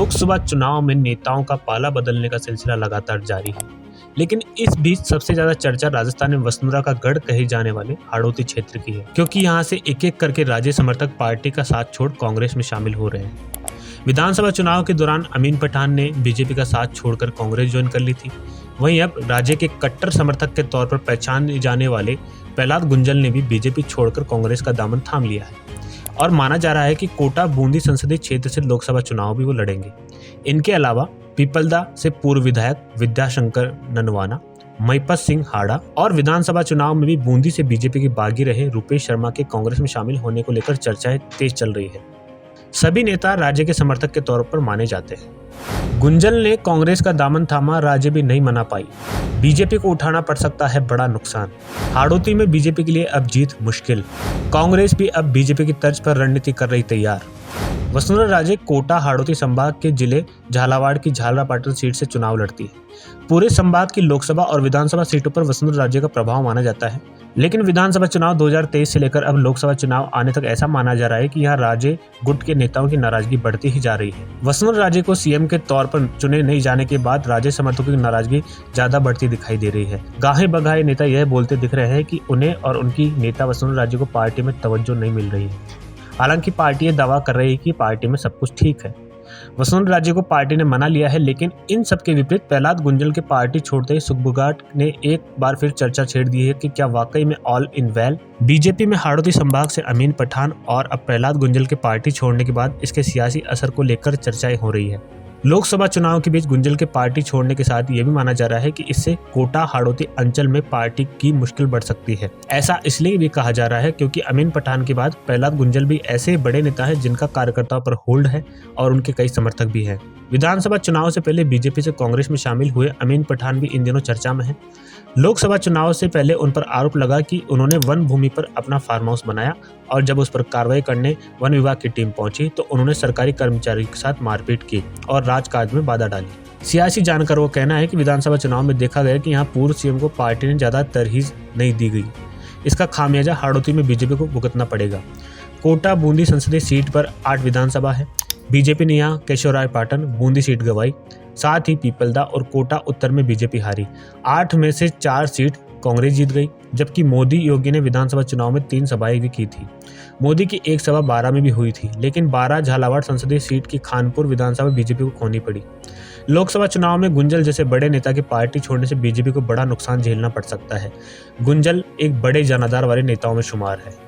लोकसभा चुनाव में नेताओं का पाला बदलने का सिलसिला लगातार जारी है, लेकिन इस बीच सबसे ज्यादा चर्चा राजस्थान में वसुंधरा का गढ़ कहे जाने वाले हाड़ौती क्षेत्र की है, क्योंकि यहां से एक एक करके राज्य समर्थक पार्टी का साथ छोड़ कांग्रेस में शामिल हो रहे हैं। विधानसभा चुनाव के दौरान अमीन पठान ने बीजेपी का साथ छोड़कर कांग्रेस ज्वाइन कर ली थी। वहीं अब राज्य के कट्टर समर्थक के तौर पर पहचाने जाने वाले प्रहलाद गुंजल ने भी बीजेपी छोड़कर कांग्रेस का दामन थाम लिया है और माना जा रहा है कि कोटा बूंदी संसदीय क्षेत्र से लोकसभा चुनाव भी वो लड़ेंगे। इनके अलावा पीपलदा से पूर्व विधायक विद्याशंकर ननवाना, महिपत सिंह हाड़ा और विधानसभा चुनाव में भी बूंदी से बीजेपी के बागी रहे रुपेश शर्मा के कांग्रेस में शामिल होने को लेकर चर्चाएं तेज चल रही है। सभी नेता राज्य के समर्थक के तौर पर माने जाते हैं। गुंजल ने कांग्रेस का दामन थामा, राज्य भी नहीं मना पाई। बीजेपी को उठाना पड़ सकता है बड़ा नुकसान। हाड़ौती में बीजेपी के लिए अब जीत मुश्किल। कांग्रेस भी अब बीजेपी की तर्ज पर रणनीति कर रही तैयार। वसुंधरा राजे कोटा हाड़ौती संभाग के जिले झालावाड़ की झालरापाटन सीट से चुनाव लड़ती है। पूरे संभाग की लोकसभा और विधानसभा सीटों पर वसुंधरा राजे का प्रभाव माना जाता है, लेकिन विधानसभा चुनाव 2023 से लेकर अब लोकसभा चुनाव आने तक ऐसा माना जा रहा है कि यहाँ राजे गुट के नेताओं की नाराजगी बढ़ती ही जा रही है। वसुंधरा राजे को सीएम के तौर पर चुने नहीं जाने के बाद राज्य समर्थकों की नाराजगी ज्यादा बढ़ती दिखाई दे रही है। गाहे बगाहे नेता यह बोलते दिख रहे हैं कि उन्हें और उनकी नेता वसुंधरा राजे को पार्टी में तवज्जो नहीं मिल रही है। हालांकि पार्टी ये दावा कर रही है कि पार्टी में सब कुछ ठीक है। वसुंधरा राजे को पार्टी ने मना लिया है, लेकिन इन सब के विपरीत प्रहलाद गुंजल के पार्टी छोड़ते ही सुखबुगाट ने एक बार फिर चर्चा छेड़ दी है कि क्या वाकई में ऑल इन वेल। बीजेपी में हाड़ौती संभाग से अमीन पठान और अब प्रहलाद गुंजल के पार्टी छोड़ने के बाद इसके सियासी असर को लेकर चर्चाएं हो रही है। लोकसभा चुनाव के बीच गुंजल के पार्टी छोड़ने के साथ ये भी माना जा रहा है कि इससे कोटा हाड़ौती अंचल में पार्टी की मुश्किल बढ़ सकती है। ऐसा इसलिए भी कहा जा रहा है क्योंकि अमीन पठान के बाद प्रहलाद गुंजल भी ऐसे बड़े नेता है जिनका कार्यकर्ताओं पर होल्ड है और उनके कई समर्थक भी हैं। विधानसभा चुनाव से पहले बीजेपी से कांग्रेस में शामिल हुए अमीन पठान भी इन दिनों चर्चा में है। लोकसभा चुनाव से पहले उन पर आरोप लगा कि उन्होंने वन भूमि पर अपना फार्म हाउस बनाया और जब उस पर कार्रवाई करने वन विभाग की टीम पहुंची तो उन्होंने सरकारी कर्मचारी के साथ मारपीट की और राजकाज में बाधा डाली। सियासी जानकारों का कहना है कि विधानसभा चुनाव में देखा गया कि यहाँ पूर्व सीएम को पार्टी ने ज्यादा तरहीज नहीं दी गई। इसका खामियाजा हाड़ौती में बीजेपी को भुगतना पड़ेगा। कोटा बूंदी संसदीय सीट पर 8 विधानसभा है। बीजेपी ने यहाँ केशवरायपाटन बूंदी सीट गंवाई, साथ ही पीपलदा और कोटा उत्तर में बीजेपी हारी। 8 में से 4 सीट कांग्रेस जीत गई, जबकि मोदी योगी ने विधानसभा चुनाव में 3 सभाएं भी की थी। मोदी की एक सभा 12 में भी हुई थी, लेकिन 12 झालावाड़ संसदीय सीट की खानपुर विधानसभा बीजेपी को खोनी पड़ी। लोकसभा चुनाव में गुंजल जैसे बड़े नेता की पार्टी छोड़ने से बीजेपी को बड़ा नुकसान झेलना पड़ सकता है। गुंजल एक बड़े जनाधार वाले नेताओं में शुमार है।